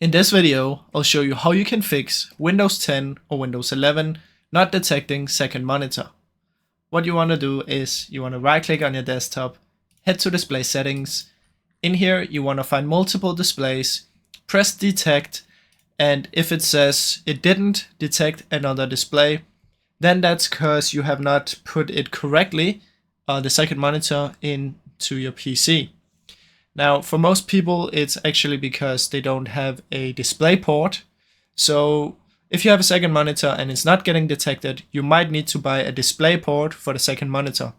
In this video, I'll show you how you can fix Windows 10 or Windows 11 not detecting second monitor. What you want to do is you want to right click on your desktop, head to display settings. In here, you want to find multiple displays, press detect, and if it says it didn't detect another display, then that's because you have not put it correctly, the second monitor, into your PC. Now, for most people, it's actually because they don't have a display port. So if you have a second monitor and it's not getting detected, you might need to buy a display port for the second monitor.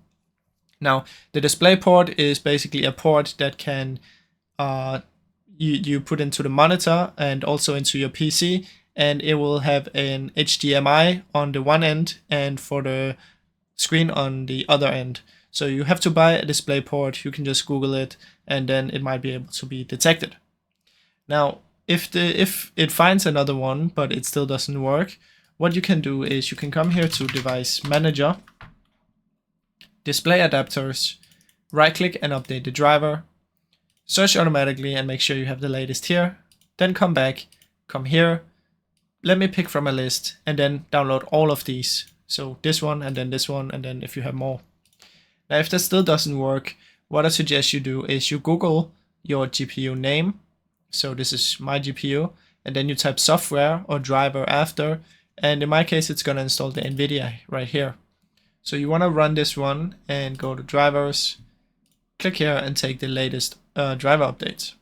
Now, the display port is basically a port that can you put into the monitor and also into your PC, and it will have an HDMI on the one end and for the screen on the other end. So you have to buy a display port. You can just Google it and then it might be able to be detected. Now, if it finds another one but it still doesn't work, what you can do is you can come here to Device Manager, Display Adapters, right click and update the driver, search automatically and make sure you have the latest here, then come back, come here, let me pick from a list and then download all of these. So this one and then this one and then if you have more. Now if that still doesn't work, what I suggest you do is you Google your GPU name. So this is my GPU, and then you type software or driver after, and in my case it's gonna install the NVIDIA right here. So you wanna run this one and go to drivers, click here and take the latest driver updates.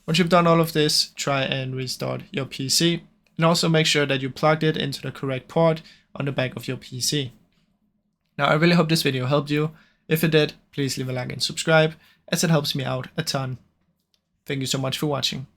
Once you've done all of this, try and restart your PC, and also make sure that you plugged it into the correct port on the back of your PC. Now I really hope this video helped you. If it did, please leave a like and subscribe, as it helps me out a ton. Thank you so much for watching.